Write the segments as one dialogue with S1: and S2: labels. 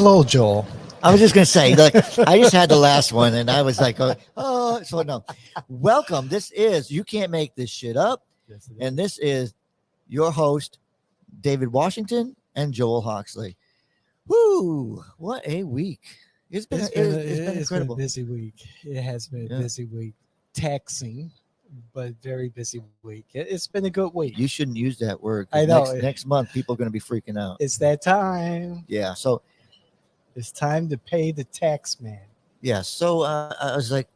S1: Hello, Joel.
S2: I was just going to say, like, I just had the last one and I was like, oh, so no. Welcome. This is You Can't Make This Shit Up.
S1: Yes,
S2: And this is your host, David Washington and Joel Hawksley. Woo! What a week. It's been incredible.
S1: Been a busy week. It has been a busy week. Taxing, but very busy week. It's been a good week.
S2: You shouldn't use that word.
S1: I know.
S2: Next month, people are going to be freaking out.
S1: It's that time.
S2: Yeah. So
S1: it's time to pay the tax man.
S2: Yeah. So I was like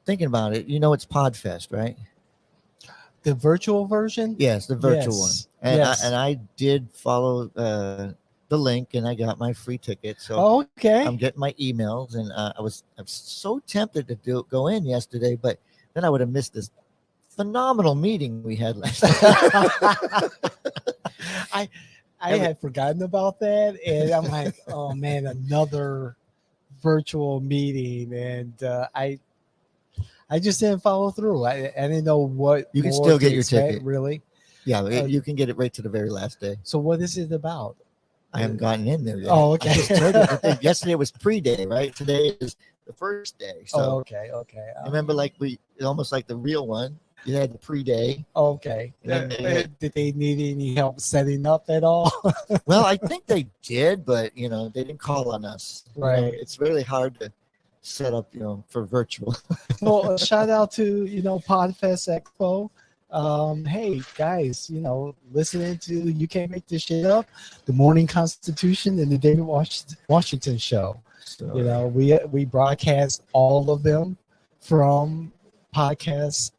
S2: thinking about it. You know, it's Podfest, right?
S1: The virtual version?
S2: Yes, the virtual one. And,
S1: yes.
S2: I did follow the link and I got my free ticket. So
S1: okay.
S2: I'm getting my emails and I was so tempted to go in yesterday, but then I would have missed this phenomenal meeting we had last night.
S1: I had forgotten about that, and I'm like, oh man, another virtual meeting, and I just didn't follow through. I didn't know what
S2: you can still get your ticket.
S1: Really?
S2: Yeah, you can get it right to the very last day.
S1: So what is it about?
S2: I haven't gotten in there yet.
S1: Oh, okay.
S2: I just told you yesterday was pre-day, right? Today is the first day. So
S1: okay.
S2: Remember, like almost like the real one. You had the pre-day.
S1: Okay. Did they need any help setting up at all?
S2: Well, I think they did, but they didn't call on us.
S1: Right.
S2: It's really hard to set up, for virtual.
S1: Well, a shout out to Podfest Expo. Hey guys, listening to You Can't Make This Shit Up, the Morning Constitution, and the David Washington Show. So, we broadcast all of them from Podfest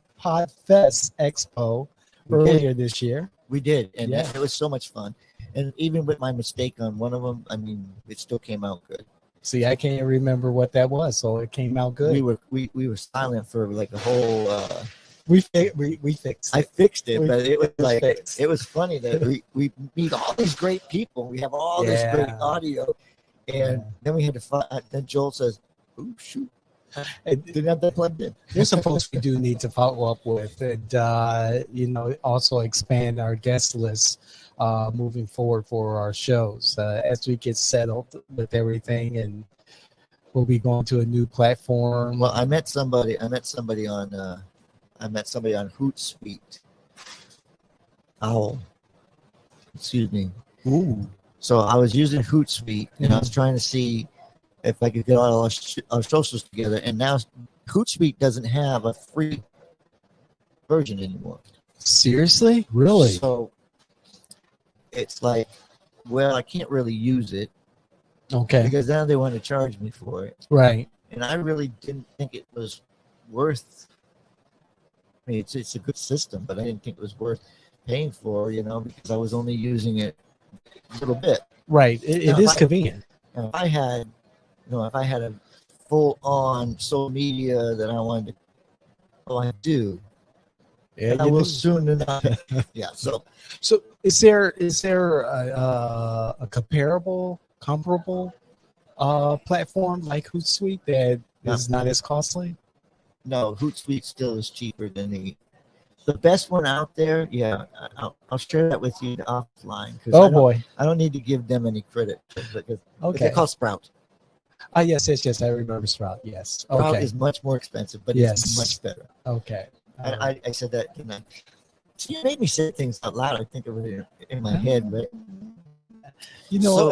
S1: Expo earlier this year.
S2: We did, and it was so much fun. And even with my mistake on one of them, I mean, it still came out good.
S1: See, I can't remember what that was, so it came out good.
S2: We were silent for like a whole.
S1: We fixed it.
S2: I fixed it, but it was like it was funny that we meet all these great people. We have all this great audio, and then we had to. Then Joel says, "Oh shoot." Didn't have that plugged in.
S1: There's some folks we do need to follow up with, and also expand our guest list moving forward for our shows as we get settled with everything, and we'll be going to a new platform.
S2: Well, I met somebody on Hootsuite. Owl. Excuse me.
S1: Ooh.
S2: So I was using Hootsuite, and I was trying to see if I could get all our socials together, and now Hootsuite doesn't have a free version anymore.
S1: Seriously? Really?
S2: So it's like, well, I can't really use it.
S1: Okay.
S2: Because now they want to charge me for it.
S1: Right.
S2: And I really didn't think it was worth. I mean, it's a good system, but I didn't think it was worth paying for, because I was only using it a little bit.
S1: Right. It is convenient.
S2: If I had a full-on social media that I wanted to do, I will soon enough. Yeah. So
S1: is there a comparable platform like Hootsuite that is not as costly?
S2: No, Hootsuite still is cheaper than the best one out there. Yeah, I'll share that with you offline.
S1: Boy,
S2: I don't need to give them any credit because they're called Sprout.
S1: Yes. I remember Sprout. Yes.
S2: Sprout is much more expensive, but it's much better.
S1: Okay.
S2: I said that, you made me say things out loud. I think of it in my head, but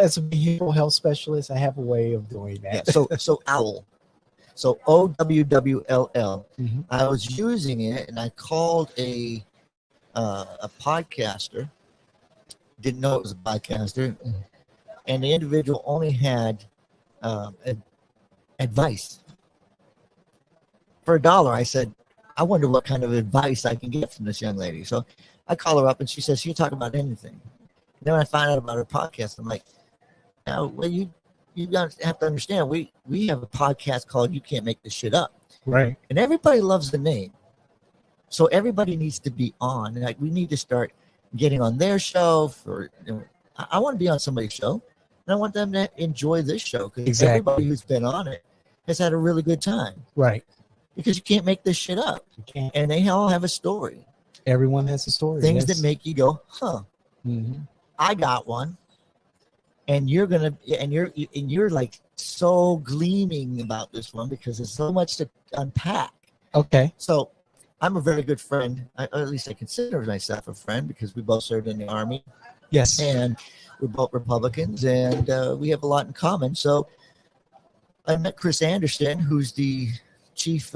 S1: as a behavioral health specialist, I have a way of doing that.
S2: Yeah, so Owl. So OWWLL.
S1: Mm-hmm.
S2: I was using it, and I called a podcaster. Didn't know it was a podcaster, and the individual only had advice. For $1, I said, I wonder what kind of advice I can get from this young lady. So I call her up, and she says she'll talk about anything. And then when I find out about her podcast, I'm like, you guys have to understand, we have a podcast called You Can't Make This Shit Up.
S1: Right.
S2: And everybody loves the name. So everybody needs to be on. Like, we need to start getting on their show. I want to be on somebody's show, and I want them to enjoy this show, because everybody who's been on it has had a really good time.
S1: Right.
S2: Because you can't make this shit up.
S1: You can't.
S2: And they all have a story.
S1: Everyone has a story.
S2: Things that make you go, huh.
S1: Mm-hmm.
S2: I got one. and you're like so gleaming about this one because there's so much to unpack.
S1: Okay.
S2: So I'm a very good friend. Or at least I consider myself a friend because we both served in the Army
S1: Yes.
S2: and we're both Republicans and we have a lot in common. So I met Chris Anderson, who's the chief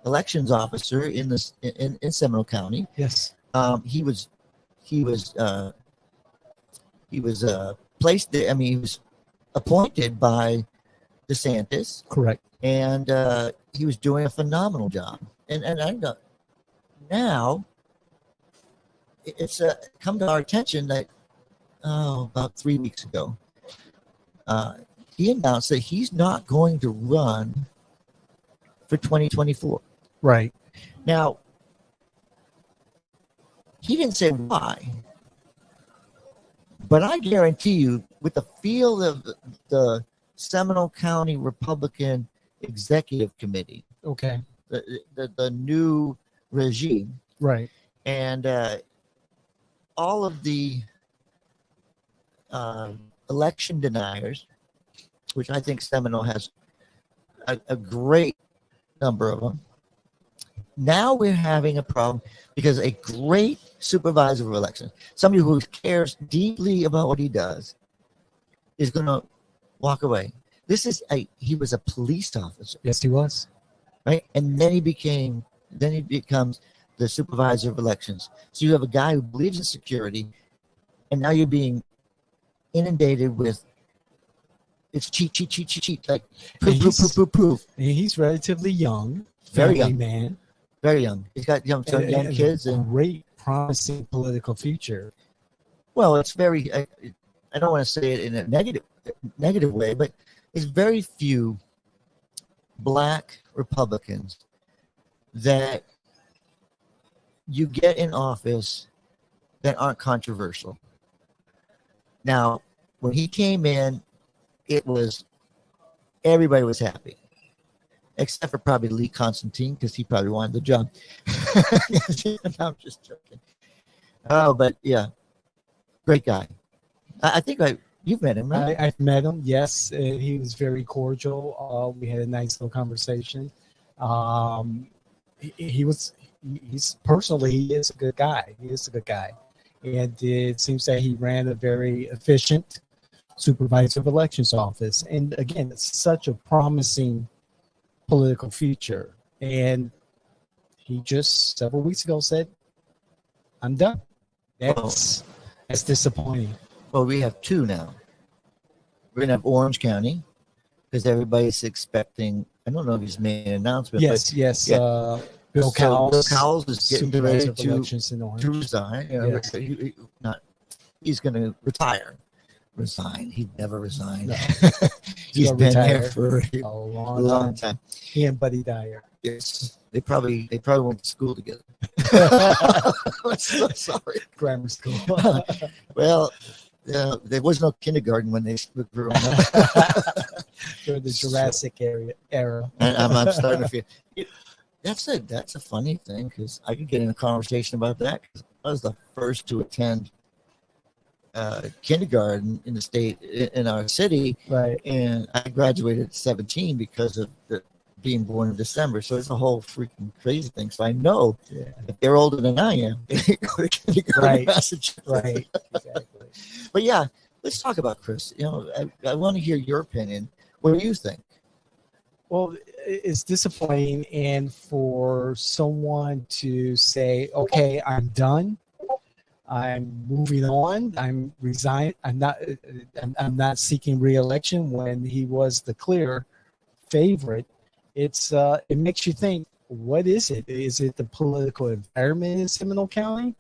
S2: elections officer in Seminole County.
S1: Yes.
S2: He was he was placed there. I mean, he was appointed by DeSantis,
S1: Correct.
S2: and he was doing a phenomenal job. And I know now it's come to our attention that about 3 weeks ago, he announced that he's not going to run for 2024.
S1: Right.
S2: Now, he didn't say why, but I guarantee you, with the feel of the Seminole County Republican Executive Committee,
S1: Okay.
S2: the new regime,
S1: Right.
S2: and all of the election deniers, which I think Seminole has a great number of them. Now we're having a problem because a great supervisor of elections, somebody who cares deeply about what he does, is going to walk away. He was a police officer,
S1: Yes, he was.
S2: right? And then he becomes the supervisor of elections. So you have a guy who believes in security, and now you're being inundated with it's cheat, like proof.
S1: And he's relatively young.
S2: Very
S1: family
S2: young.
S1: man.
S2: Very young. He's got young kids,
S1: a
S2: and
S1: great, promising political future.
S2: well, it's very. I don't want to say it in a negative way, but there's very few black Republicans that you get in office that aren't controversial. Now, when he came in, everybody was happy, except for probably Lee Constantine because he probably wanted the job. No, I'm just joking. Oh, but yeah, great guy. I think you've met him, right?
S1: I've met him. Yes, he was very cordial. We had a nice little conversation. He's personally, he is a good guy. And it seems that he ran a very efficient supervisor of elections office. And again, it's such a promising political future. And he just several weeks ago said, I'm done. That's disappointing.
S2: Well, we have two now. We're going to have Orange County because everybody's expecting, I don't know if he's made an announcement.
S1: Yes.
S2: Yeah.
S1: Bill Cowles.
S2: Bill Cowles is getting ready to resign.
S1: Yes.
S2: He's going to retire. Resign. He'd never resign.
S1: No.
S2: He's been there for
S1: a
S2: long time.
S1: He and Buddy Dyer.
S2: Yes. They probably went to school together. I'm so sorry.
S1: Grammar school.
S2: Well, there was no kindergarten when they grew up.
S1: During the Jurassic era.
S2: And I'm starting to feel that's a funny thing because I could get in a conversation about that because I was the first to attend kindergarten in the state in our city,
S1: right?
S2: And I graduated at 17 because of being born in December. So it's a whole freaking crazy thing. So I know if they're older than I am, they go to kindergarten,
S1: right?
S2: Massachusetts.
S1: Right, exactly.
S2: But yeah, let's talk about Chris. I want to hear your opinion. What do you think?
S1: Well, it's disappointing, and for someone to say, "Okay, I'm done. I'm moving on. I'm resigned. I'm not seeking re-election," when he was the clear favorite. It makes you think, what is it? Is it the political environment in Seminole County?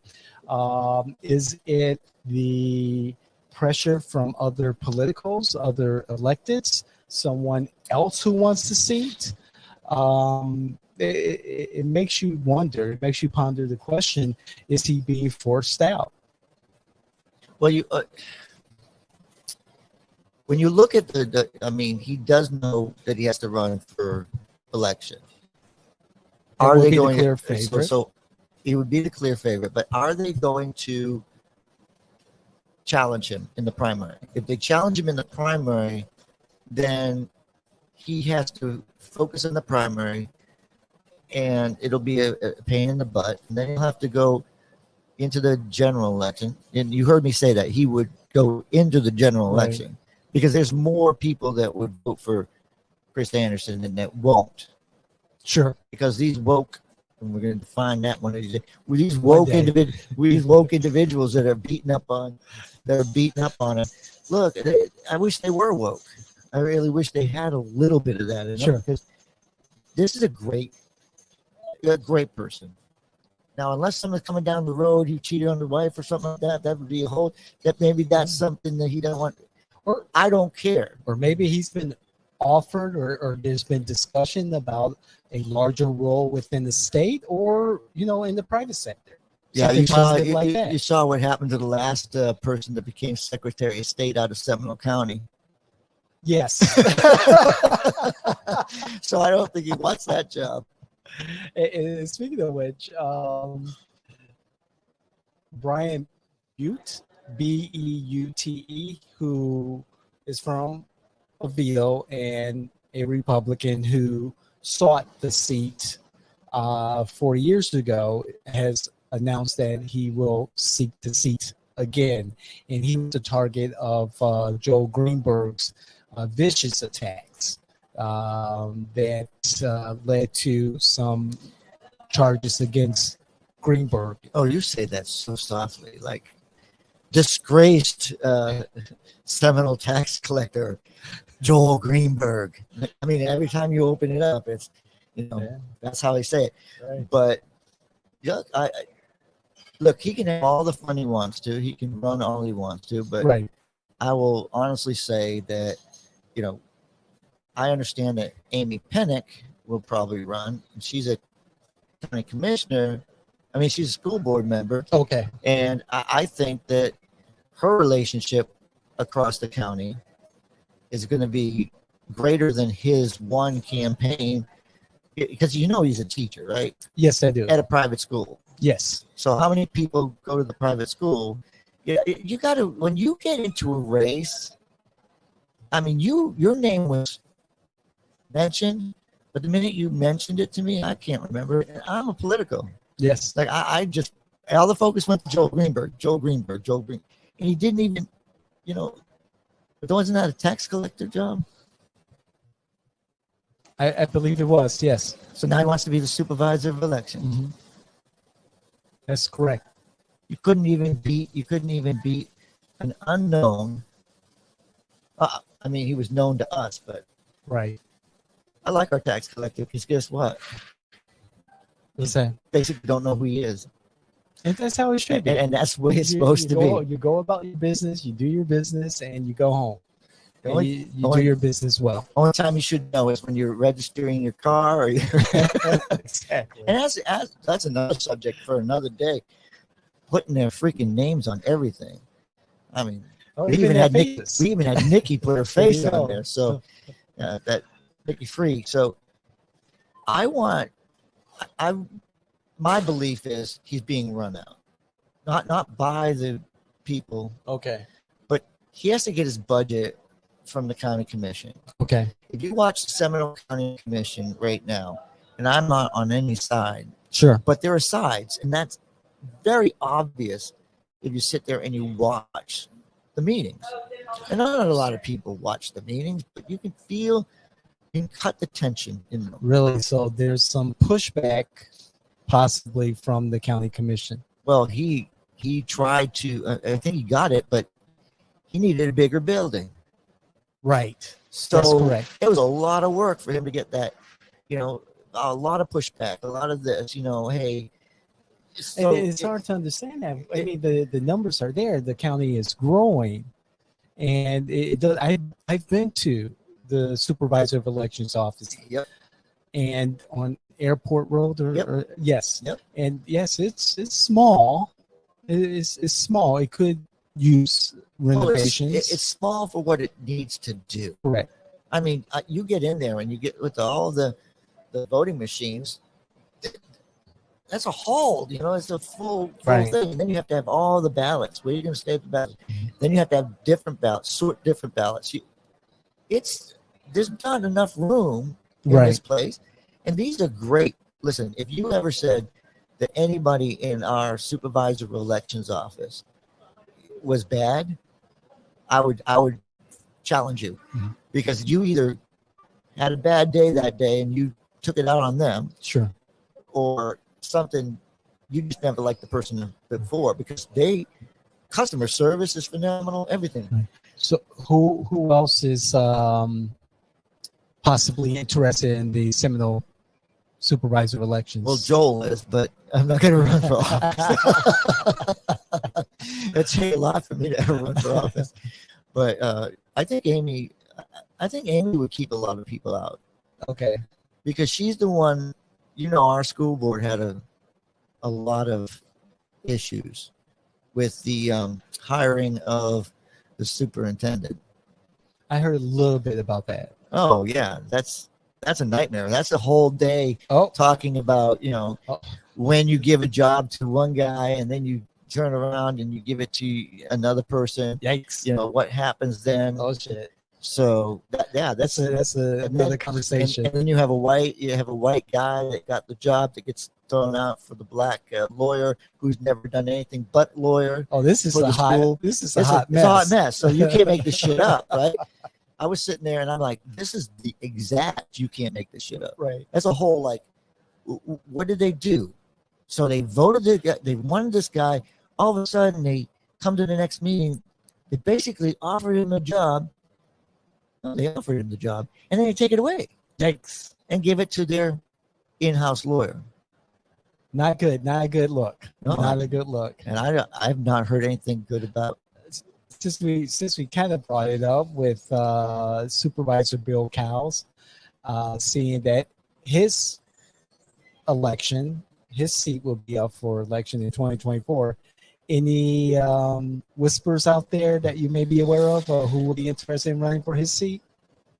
S1: Is it the pressure from other politicals, other electeds, someone else who wants the seat? It makes you wonder. It makes you ponder the question: is he being forced out?
S2: Well, when you look at he does know that he has to run for election. Are they going
S1: to clear favorite?
S2: So he would be the clear favorite, but are they going to challenge him in the primary. If they challenge him in the primary, then he has to focus on the primary, and it'll be a pain in the butt. And then he'll have to go into the general election. And you heard me say that he would go into the general election because there's more people that would vote for Chris Anderson than that won't.
S1: Sure.
S2: Because these woke, and we're going to define that one of these days, with these woke individuals that are beating up on him. Look, I wish they were woke. I really wish they had a little bit of that in them, because this is a great person. Now, unless someone's coming down the road, he cheated on the wife or something like that, that would be maybe that's something that he doesn't want. Or I don't care.
S1: Or maybe he's been offered, or there's been discussion about a larger role within the state, or in the private sector.
S2: Yeah, you saw what happened to the last person that became Secretary of State out of Seminole County.
S1: Yes.
S2: So I don't think he wants that job.
S1: And speaking of which, Brian Butte, Beute, who is from Oviedo and a Republican who sought the seat 4 years ago, has announced that he will seek the seat again. And he was the target of Joel Greenberg's vicious attacks that led to some charges against Greenberg.
S2: Oh, you say that so softly, like disgraced Seminole tax collector Joel Greenberg. I mean, every time you open it up, it's that's how they say it.
S1: Right.
S2: But look, he can have all the fun he wants to. He can run all he wants to. But I will honestly say that I understand that Amy Pennick will probably run. She's a county commissioner. I mean, she's a school board member.
S1: Okay.
S2: And I think that her relationship across the county is going to be greater than his one campaign, because he's a teacher, right?
S1: Yes, I do.
S2: At a private school.
S1: Yes.
S2: So how many people go to the private school? You got to, when you get into a race, I mean, your name was mentioned, but the minute you mentioned it to me, I can't remember. I'm a political.
S1: Yes.
S2: Like I just, all the focus went to Joel Greenberg. And he didn't even, but wasn't that a tax collector job?
S1: I believe it was, yes.
S2: So now he wants to be the supervisor of elections.
S1: Mm-hmm. That's correct.
S2: You couldn't even beat an unknown. I mean, he was known to us, but
S1: right.
S2: I like our tax collector, because guess what?
S1: What's that?
S2: Basically don't know who he is.
S1: And that's how it should be.
S2: And that's what it's supposed to be.
S1: You go about your business, you do your business, and you go home. You do your business well.
S2: Only time you should know is when you're registering your car. Or
S1: Exactly.
S2: And that's another subject for another day. Putting their freaking names on everything. I mean, we even had Nikki put her face on there. So that Nikki Free. So my belief is he's being run out, not by the people.
S1: Okay.
S2: But he has to get his budget from the county commission.
S1: Okay.
S2: If you watch the Seminole County Commission right now, and I'm not on any side.
S1: Sure.
S2: But there are sides, and that's very obvious if you sit there and you watch the meetings. And not a lot of people watch the meetings, but you can cut the tension in them.
S1: Really? So there's some pushback possibly from the county commission.
S2: Well, he tried to, I think he got it, but he needed a bigger building.
S1: Right.
S2: So
S1: that's correct.
S2: It was a lot of work for him to get that, a lot of pushback, a lot of this, hey. So
S1: it's hard to understand that. I mean, the numbers are there. The county is growing. And it does. I've been to the supervisor of elections office.
S2: Yep.
S1: And on Airport Road, yes.
S2: Yep.
S1: And yes, it's small. It's small. It could use renovations.
S2: It's small for what it needs to do.
S1: Correct.
S2: I mean, you get in there and you get with all the voting machines. that's a hold, it's a full
S1: Right.
S2: thing. And then you have to have all the ballots. Where are you going to stay at the ballots?
S1: Mhm.
S2: Then you have to have different ballots, sort different ballots. There's not enough room in this
S1: Right.
S2: place. And these are great. Listen, if you ever said that anybody in our supervisor of elections office was bad, I would challenge you,
S1: Mhm.
S2: because you either had a bad day that day and you took it out on them,
S1: Sure.
S2: or something, you just never liked the person before, because customer service is phenomenal, everything.
S1: Right. So who else is possibly interested in the Seminole supervisor elections?
S2: Well, Joel is, but I'm not going to run for office. It'd take a lot for me to ever run for office. But I think Amy would keep a lot of people out,
S1: Okay.
S2: because she's the one. Our school board had a lot of issues with the hiring of the superintendent.
S1: I heard a little bit about that.
S2: Oh yeah, that's a nightmare. That's a whole day
S1: Oh,
S2: talking about
S1: oh,
S2: when you give a job to one guy and then you turn around and you give it to another person.
S1: yikes.
S2: What happens then?
S1: Oh shit.
S2: So that's
S1: Another conversation.
S2: And then you have a white guy that got the job that gets thrown out for the black lawyer who's never done anything but lawyer.
S1: Oh, this is
S2: for
S1: a
S2: the
S1: hot.
S2: school.
S1: This is
S2: It's
S1: a hot mess.
S2: It's a hot mess. So you can't make this shit up, right? I was sitting there and I'm like, this is the exact. You can't make this shit up.
S1: Right.
S2: That's a whole what did they do? So they they wanted this guy. All of a sudden, they come to the next meeting. They basically offered him a job. They offered him the job, and then they take it away.
S1: Yikes.
S2: And give it to their in-house lawyer.
S1: Not good. Not a good look.
S2: No.
S1: Not a good look.
S2: And I've not heard anything good about.
S1: Since we kind of brought it up with Supervisor Bill Cowles, seeing that his seat will be up for election in 2024. Any whispers out there that you may be aware of, or who will be interested in running for his seat?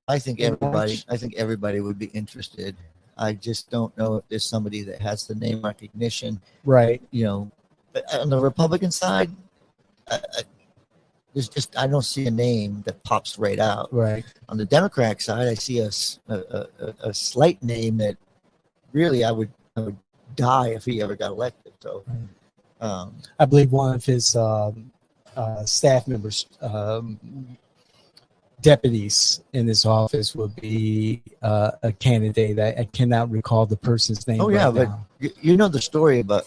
S2: I think everybody would be interested. I just don't know if there's somebody that has the name recognition.
S1: Right.
S2: But on the Republican side, I don't see a name that pops right out.
S1: Right.
S2: On the Democratic side, I see a slight name that really I would die if he ever got elected. So,
S1: I believe one of his staff members, deputies in his office, would be a candidate. I cannot recall the person's name.
S2: Oh yeah,
S1: right
S2: but
S1: now.
S2: you know the story about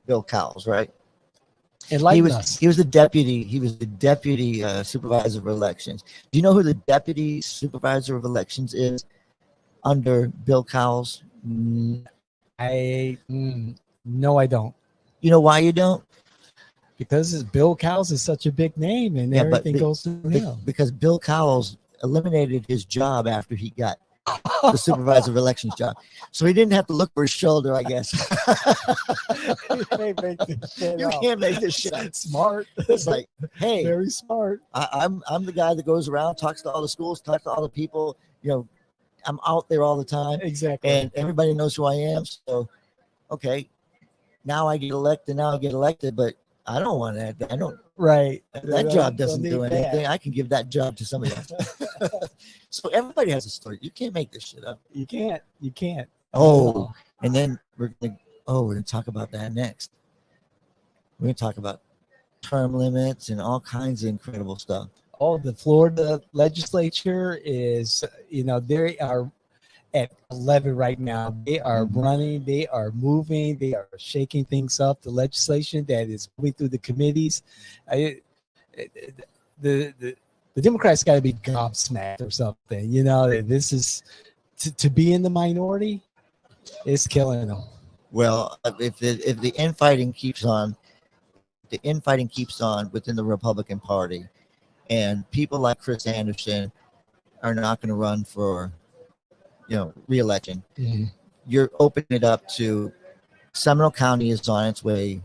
S2: Bill Cowles, right?
S1: Enlighten
S2: He
S1: us.
S2: was the deputy. He was the deputy supervisor of elections. Do you know who the deputy supervisor of elections is under Bill Cowles?
S1: No, I don't.
S2: You know why you don't?
S1: Because Bill Cowles is such a big name, and everything goes through him.
S2: Because Bill Cowles eliminated his job after he got the supervisor of elections job, so he didn't have to look for his shoulder, I guess.
S1: You can't make this shit up.
S2: Can't make this shit up.
S1: Smart.
S2: It's like, hey,
S1: Very smart.
S2: I'm the guy that goes around, talks to all the schools, talks to all the people. I'm out there all the time,
S1: Exactly.
S2: and everybody knows who I am. So, okay, now I get elected, but I don't want that. I don't.
S1: Right.
S2: That job doesn't do
S1: need
S2: anything.
S1: that.
S2: I can give that job to somebody else. So everybody has a story. You can't make this shit up.
S1: You can't.
S2: Oh, and then we're gonna talk about that next. We're gonna talk about term limits and all kinds of incredible stuff.
S1: Oh, the Florida legislature is, they are at 11 right now. They are running, they are moving, they are shaking things up. The legislation that is moving through the committees, the Democrats got to be gobsmacked or something. This is to be in the minority, it's killing them.
S2: Well, if the infighting keeps on, within the Republican Party, and people like Chris Anderson are not going to run for, re-election.
S1: Mm-hmm.
S2: You're opening it up to Seminole County is on its way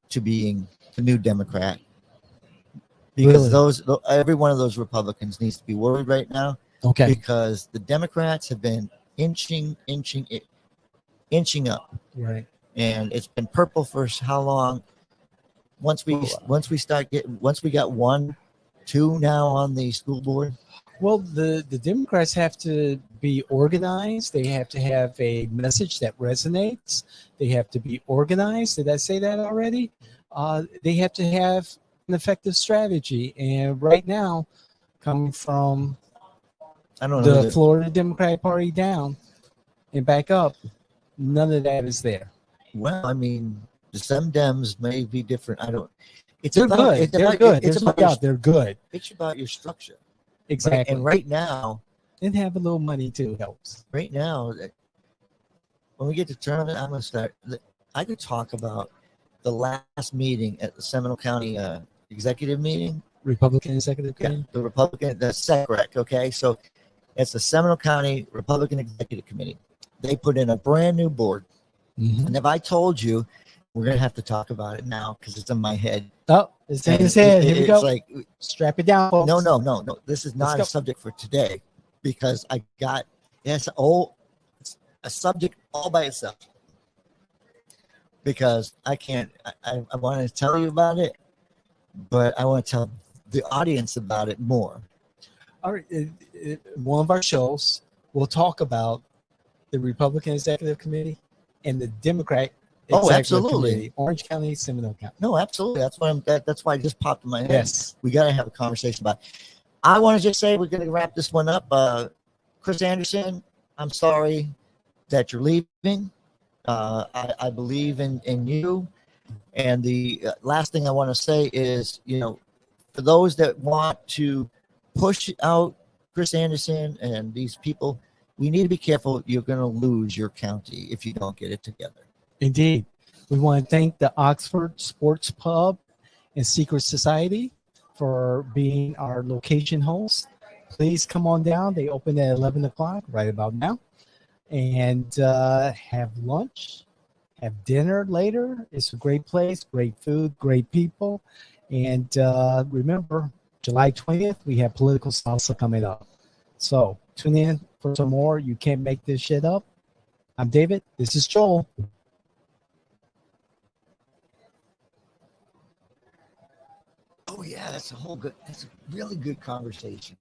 S2: to being the new Democrat. Because every one of those Republicans needs to be worried right now.
S1: Okay.
S2: Because the Democrats have been inching up.
S1: Right.
S2: and it's been purple for how long? Once we got 1, 2 now on the school board.
S1: Well, the Democrats have to be organized. They have to have a message that resonates. They have to be organized. Did I say that already? They have to have an effective strategy. And right now, coming from
S2: I don't know.
S1: the Florida Democratic Party down and back up, none of that is there.
S2: Well, I mean, some Dems may be different. I don't. It's
S1: They're
S2: about.
S1: good.
S2: It's
S1: They're
S2: about.
S1: good.
S2: It's
S1: There's no
S2: about. Your,
S1: doubt they're good.
S2: it's about your structure.
S1: Exactly.
S2: Right? And right now,
S1: And have a little money too helps.
S2: right now, when we get to tournament, I'm going to start. I could talk about the last meeting at the Seminole County executive meeting.
S1: Republican Executive Committee?
S2: Yeah, the Republican, the SECREC, okay? So it's the Seminole County Republican Executive Committee. They put in a brand new board.
S1: Mm-hmm.
S2: And if I told you, we're going to have to talk about it now because it's in my head.
S1: Oh, it's in his head. Here we go.
S2: It's like,
S1: strap it down, folks.
S2: no. This is not a subject for today because I got, it's a subject all by itself. Because I can't, I want to tell you about it, but I want to tell the audience about it more.
S1: All right. One of our shows, we'll talk about the Republican Executive Committee and the Democrat Executive
S2: absolutely.
S1: Committee, Orange County, Seminole County.
S2: No, absolutely. That's why that's why it just popped in my head.
S1: Yes.
S2: We got to have a conversation about it. I want to just say we're going to wrap this one up. Chris Anderson, I'm sorry that you're leaving. I believe in you. And the last thing I want to say is, for those that want to push out Chris Anderson and these people, we need to be careful. You're going to lose your county if you don't get it together.
S1: Indeed. We want to thank the Oxford Sports Pub and Secret Society for being our location host. Please come on down. They open at 11 o'clock right about now. And have lunch, have dinner later. It's a great place, great food, great people. And remember, July 20th, we have political salsa coming up. So tune in for some more. You can't make this shit up. I'm David. This is Joel.
S2: Oh, yeah, that's a really good conversation.